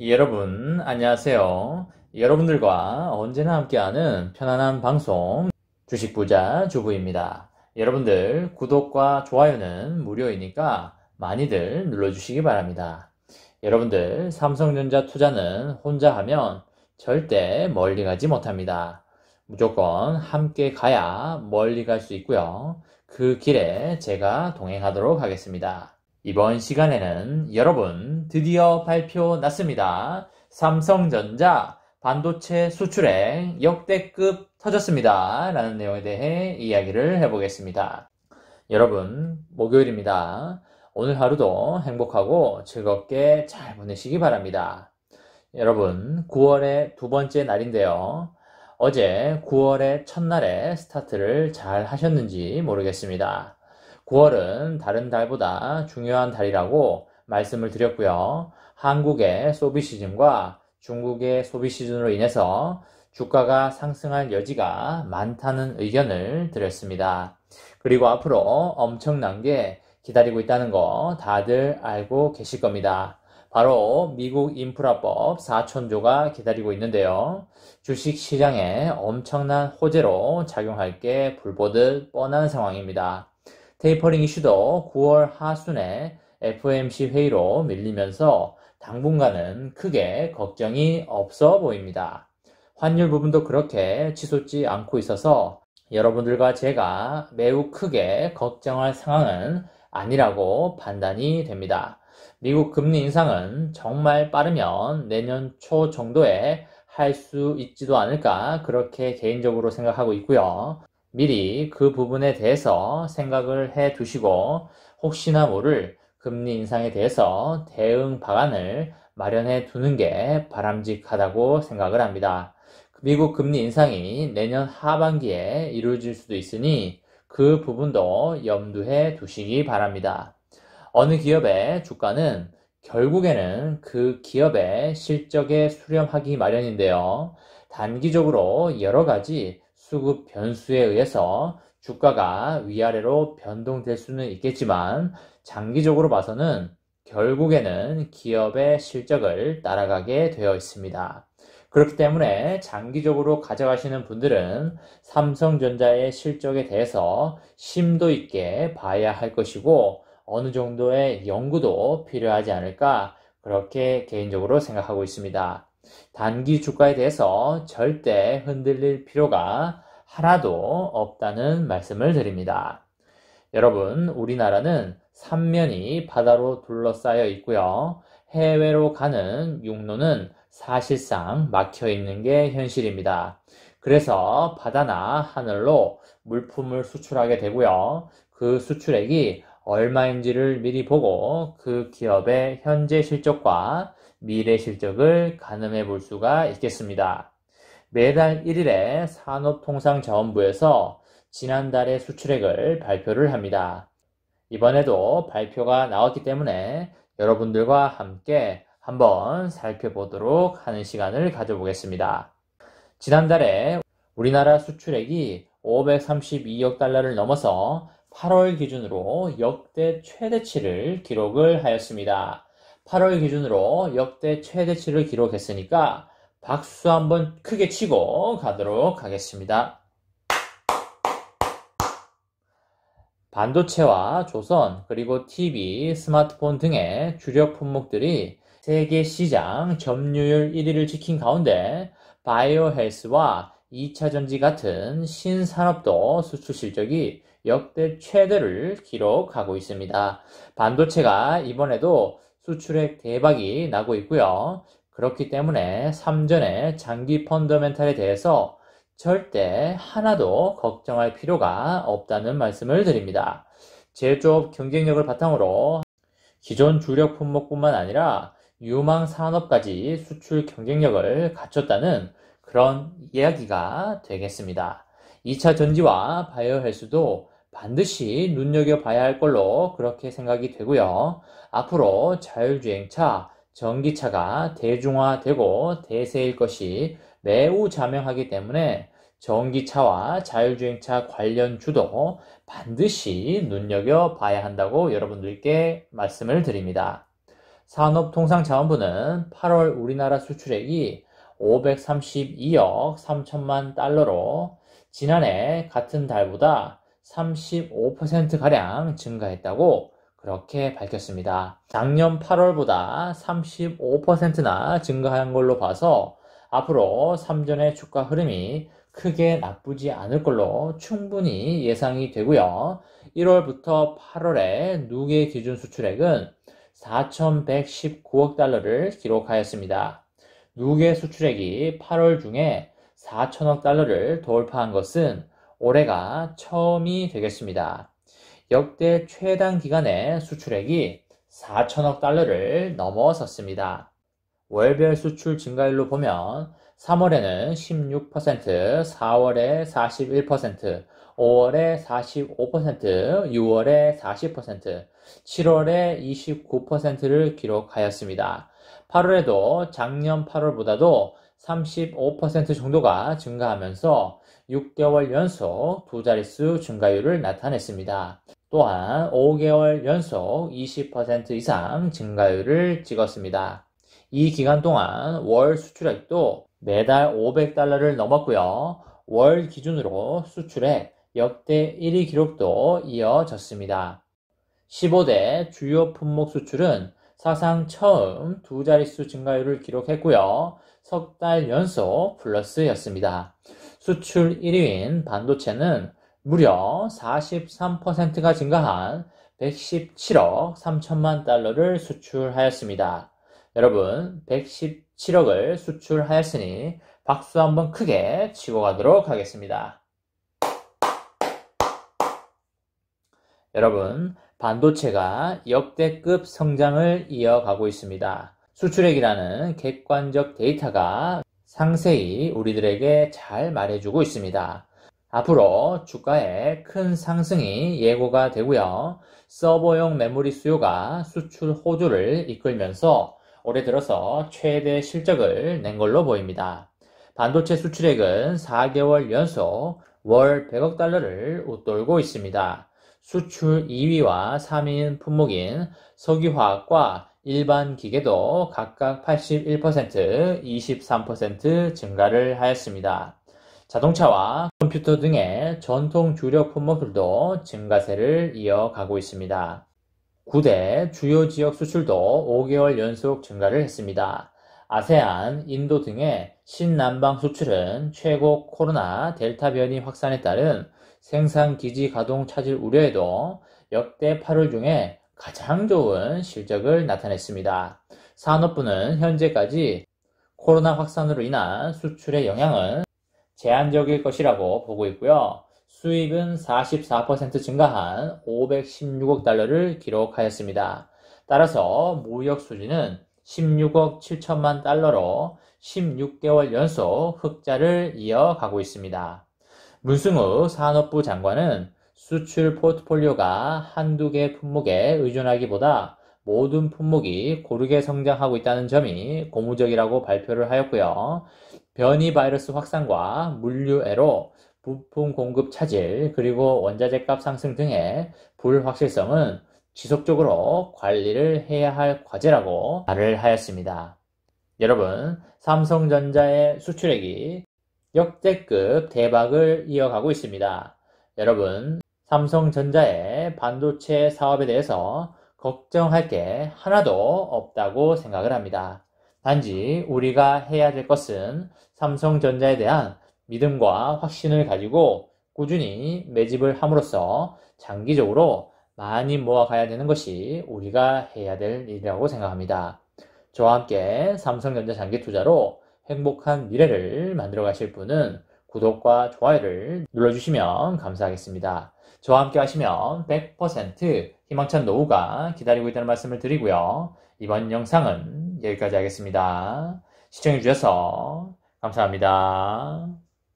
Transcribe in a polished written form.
여러분, 안녕하세요. 여러분들과 언제나 함께하는 편안한 방송, 주식부자 주부입니다. 여러분들, 구독과 좋아요는 무료이니까 많이들 눌러주시기 바랍니다. 여러분들, 삼성전자 투자는 혼자 하면 절대 멀리 가지 못합니다. 무조건 함께 가야 멀리 갈 수 있고요. 그 길에 제가 동행하도록 하겠습니다. 이번 시간에는 여러분 드디어 발표 났습니다. 삼성전자 반도체 수출액 역대급 터졌습니다. 라는 내용에 대해 이야기를 해보겠습니다. 여러분, 목요일입니다. 오늘 하루도 행복하고 즐겁게 잘 보내시기 바랍니다. 여러분, 9월의 두 번째 날인데요. 어제 9월의 첫날에 스타트를 잘 하셨는지 모르겠습니다. 9월은 다른 달보다 중요한 달이라고 말씀을 드렸고요. 한국의 소비 시즌과 중국의 소비 시즌으로 인해서 주가가 상승할 여지가 많다는 의견을 드렸습니다. 그리고 앞으로 엄청난 게 기다리고 있다는 거 다들 알고 계실 겁니다. 바로 미국 인프라법 4천조가 기다리고 있는데요. 주식시장에 엄청난 호재로 작용할 게 불보듯 뻔한 상황입니다. 테이퍼링 이슈도 9월 하순에 FOMC 회의로 밀리면서 당분간은 크게 걱정이 없어 보입니다. 환율 부분도 그렇게 치솟지 않고 있어서 여러분들과 제가 매우 크게 걱정할 상황은 아니라고 판단이 됩니다. 미국 금리 인상은 정말 빠르면 내년 초 정도에 할 수 있지도 않을까 그렇게 개인적으로 생각하고 있고요. 미리 그 부분에 대해서 생각을 해 두시고 혹시나 모를 금리 인상에 대해서 대응 방안을 마련해 두는 게 바람직하다고 생각을 합니다. 미국 금리 인상이 내년 하반기에 이루어질 수도 있으니 그 부분도 염두해 두시기 바랍니다. 어느 기업의 주가는 결국에는 그 기업의 실적에 수렴하기 마련인데요. 단기적으로 여러 가지 수급 변수에 의해서 주가가 위아래로 변동될 수는 있겠지만 장기적으로 봐서는 결국에는 기업의 실적을 따라가게 되어 있습니다. 그렇기 때문에 장기적으로 가져가시는 분들은 삼성전자의 실적에 대해서 심도 있게 봐야 할 것이고 어느 정도의 연구도 필요하지 않을까 그렇게 개인적으로 생각하고 있습니다. 단기 주가에 대해서 절대 흔들릴 필요가 하나도 없다는 말씀을 드립니다. 여러분, 우리나라는 삼면이 바다로 둘러싸여 있고요. 해외로 가는 육로는 사실상 막혀 있는 게 현실입니다. 그래서 바다나 하늘로 물품을 수출하게 되고요. 그 수출액이 얼마인지를 미리 보고 그 기업의 현재 실적과 미래 실적을 가늠해 볼 수가 있겠습니다. 매달 1일에 산업통상자원부에서 지난달의 수출액을 발표를 합니다. 이번에도 발표가 나왔기 때문에 여러분들과 함께 한번 살펴보도록 하는 시간을 가져보겠습니다. 지난달에 우리나라 수출액이 532억 달러를 넘어서 8월 기준으로 역대 최대치를 기록을 하였습니다. 8월 기준으로 역대 최대치를 기록했으니까 박수 한번 크게 치고 가도록 하겠습니다. 반도체와 조선, 그리고 TV, 스마트폰 등의 주력 품목들이 세계 시장 점유율 1위를 지킨 가운데 바이오 헬스와 2차 전지 같은 신산업도 수출 실적이 역대 최대를 기록하고 있습니다. 반도체가 이번에도 수출액 대박이 나고 있고요. 그렇기 때문에 삼전의 장기 펀더멘탈에 대해서 절대 하나도 걱정할 필요가 없다는 말씀을 드립니다. 제조업 경쟁력을 바탕으로 기존 주력 품목뿐만 아니라 유망 산업까지 수출 경쟁력을 갖췄다는 그런 이야기가 되겠습니다. 2차 전지와 바이오 헬스도 반드시 눈여겨봐야 할 걸로 그렇게 생각이 되고요. 앞으로 자율주행차, 전기차가 대중화되고 대세일 것이 매우 자명하기 때문에 전기차와 자율주행차 관련주도 반드시 눈여겨봐야 한다고 여러분들께 말씀을 드립니다. 산업통상자원부는 8월 우리나라 수출액이 532억 3천만 달러로 지난해 같은 달보다 35%가량 증가했다고 그렇게 밝혔습니다. 작년 8월보다 35%나 증가한 걸로 봐서 앞으로 3전의 주가 흐름이 크게 나쁘지 않을 걸로 충분히 예상이 되고요. 1월부터 8월에 누계 기준 수출액은 4,119억 달러를 기록하였습니다. 누계 수출액이 8월 중에 4천억 달러를 돌파한 것은 올해가 처음이 되겠습니다. 역대 최단 기간의 수출액이 4천억 달러를 넘어섰습니다. 월별 수출 증가율로 보면 3월에는 16%, 4월에 41%, 5월에 45%, 6월에 40%, 7월에 29%를 기록하였습니다. 8월에도 작년 8월보다도 35% 정도가 증가하면서 6개월 연속 두 자릿수 증가율을 나타냈습니다. 또한 5개월 연속 20% 이상 증가율을 찍었습니다. 이 기간 동안 월 수출액도 매달 500달러를 넘었고요. 월 기준으로 수출액 역대 1위 기록도 이어졌습니다. 15대 주요 품목 수출은 사상 처음 두 자릿수 증가율을 기록했고요. 석 달 연속 플러스였습니다. 수출 1위인 반도체는 무려 43%가 증가한 117억 3천만 달러를 수출하였습니다. 여러분, 117억을 수출하였으니 박수 한번 크게 치고 가도록 하겠습니다. 여러분, 반도체가 역대급 성장을 이어가고 있습니다. 수출액이라는 객관적 데이터가 상세히 우리들에게 잘 말해주고 있습니다. 앞으로 주가에 큰 상승이 예고가 되고요. 서버용 메모리 수요가 수출 호조를 이끌면서 올해 들어서 최대 실적을 낸 걸로 보입니다. 반도체 수출액은 4개월 연속 월 100억 달러를 웃돌고 있습니다. 수출 2위와 3위인 품목인 석유화학과 일반 기계도 각각 81%, 23% 증가를 하였습니다. 자동차와 컴퓨터 등의 전통 주력 품목들도 증가세를 이어가고 있습니다. 9대 주요 지역 수출도 5개월 연속 증가를 했습니다. 아세안, 인도 등의 신남방 수출은 최고 코로나 델타 변이 확산에 따른 생산기지 가동 차질 우려에도 역대 8월 중에 가장 좋은 실적을 나타냈습니다. 산업부는 현재까지 코로나 확산으로 인한 수출의 영향은 제한적일 것이라고 보고 있고요. 수입은 44% 증가한 516억 달러를 기록하였습니다. 따라서 무역 수지는 16억 7천만 달러로 16개월 연속 흑자를 이어가고 있습니다. 문승우 산업부 장관은 수출 포트폴리오가 한두 개 품목에 의존하기보다 모든 품목이 고르게 성장하고 있다는 점이 고무적이라고 발표를 하였고요. 변이 바이러스 확산과 물류애로 부품 공급 차질 그리고 원자재 값 상승 등의 불확실성은 지속적으로 관리를 해야 할 과제라고 말을 하였습니다. 여러분, 삼성전자의 수출액이 역대급 대박을 이어가고 있습니다. 여러분, 삼성전자의 반도체 사업에 대해서 걱정할 게 하나도 없다고 생각을 합니다. 단지 우리가 해야 될 것은 삼성전자에 대한 믿음과 확신을 가지고 꾸준히 매집을 함으로써 장기적으로 많이 모아가야 되는 것이 우리가 해야 될 일이라고 생각합니다. 저와 함께 삼성전자 장기 투자로 행복한 미래를 만들어 가실 분은 구독과 좋아요를 눌러주시면 감사하겠습니다. 저와 함께 하시면 100% 희망찬 노후가 기다리고 있다는 말씀을 드리고요. 이번 영상은 여기까지 하겠습니다. 시청해주셔서 감사합니다.